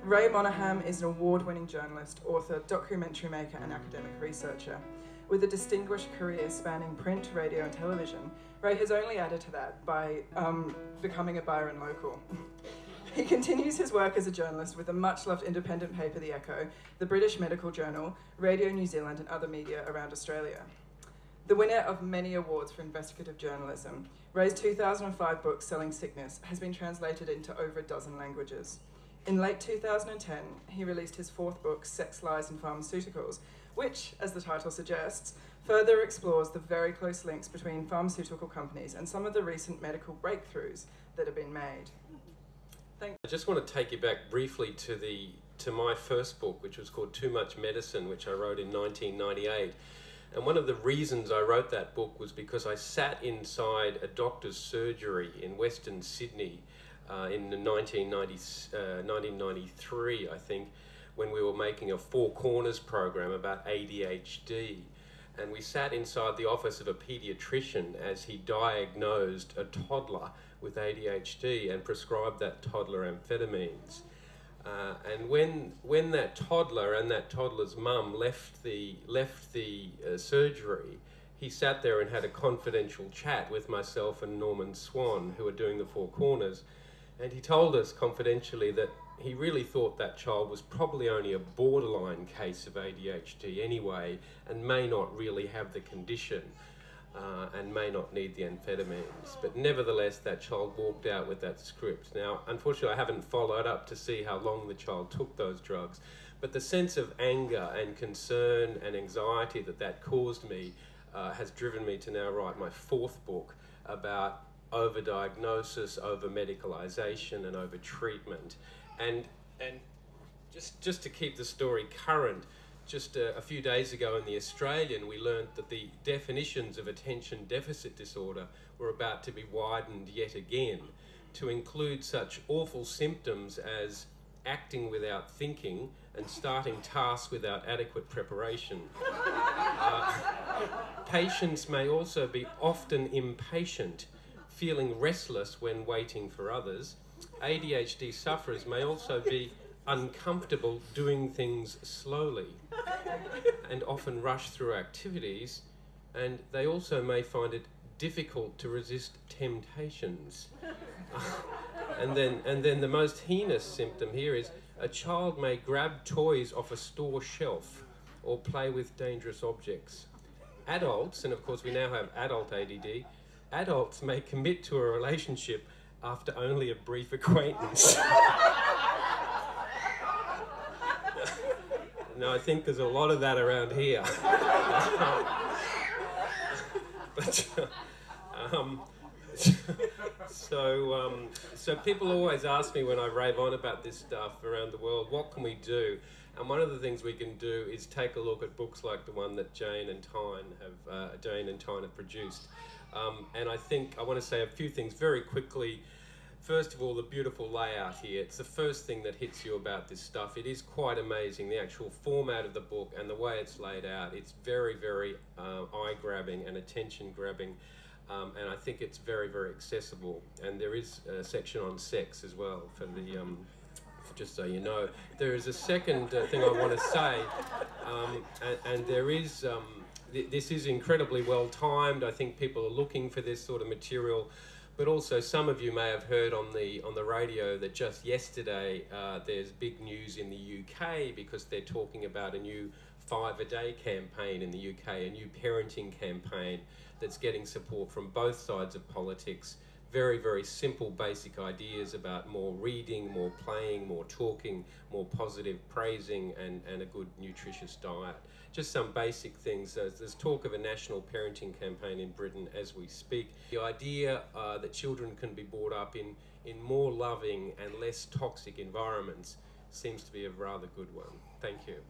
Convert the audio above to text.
Ray Moynihan is an award-winning journalist, author, documentary maker and academic researcher. With a distinguished career spanning print, radio and television, Ray has only added to that by becoming a Byron local. He continues his work as a journalist with the much-loved independent paper The Echo, the British Medical Journal, Radio New Zealand and other media around Australia. The winner of many awards for investigative journalism, Ray's 2005 book, Selling Sickness, has been translated into over a dozen languages. In late 2010, he released his fourth book, Sex, Lies and Pharmaceuticals, which, as the title suggests, further explores the very close links between pharmaceutical companies and some of the recent medical breakthroughs that have been made. I just want to take you back briefly to my first book, which was called Too Much Medicine, which I wrote in 1998. And one of the reasons I wrote that book was because I sat inside a doctor's surgery in Western Sydney in 1993, I think, when we were making a Four Corners program about ADHD. And we sat inside the office of a paediatrician as he diagnosed a toddler with ADHD and prescribed that toddler amphetamines. And when that toddler and that toddler's mum left the surgery, he sat there and had a confidential chat with myself and Norman Swan, who were doing the Four Corners, and he told us confidentially that he really thought that child was probably only a borderline case of ADHD anyway, and may not really have the condition, and may not need the amphetamines. But nevertheless, that child walked out with that script. Now, unfortunately, I haven't followed up to see how long the child took those drugs, but the sense of anger and concern and anxiety that caused me has driven me to now write my fourth book about overdiagnosis, over-medicalisation and over-treatment. And just to keep the story current, just a few days ago in The Australian, we learned that the definitions of attention deficit disorder were about to be widened yet again to include such awful symptoms as acting without thinking and starting tasks without adequate preparation. Patients may also be often impatient, feeling restless when waiting for others. ADHD sufferers may also be uncomfortable doing things slowly and often rush through activities, and they also may find it difficult to resist temptations. And then the most heinous symptom here is a child may grab toys off a store shelf or play with dangerous objects. Adults, and of course we now have adult ADD, adults may commit to a relationship after only a brief acquaintance. No, I think there's a lot of that around here. So people always ask me when I rave on about this stuff around the world, what can we do? And one of the things we can do is take a look at books like the one that Jane and Tyne have produced. And I think I want to say a few things very quickly. First of all, the beautiful layout here. It's the first thing that hits you about this stuff. It is quite amazing, the actual format of the book and the way it's laid out. It's very, very eye-grabbing and attention-grabbing, and I think it's very, very accessible. And there is a section on sex as well, for the just so you know. There is a second thing I want to say, and there is, this is incredibly well timed. I think people are looking for this sort of material. But also, some of you may have heard on the radio that just yesterday there's big news in the UK because they're talking about a new 5-a-day campaign in the UK, a new parenting campaign that's getting support from both sides of politics. Very, very simple, basic ideas about more reading, more playing, more talking, more positive praising, and a good nutritious diet. Just some basic things. There's talk of a national parenting campaign in Britain as we speak. The idea that children can be brought up in more loving and less toxic environments seems to be a rather good one. Thank you.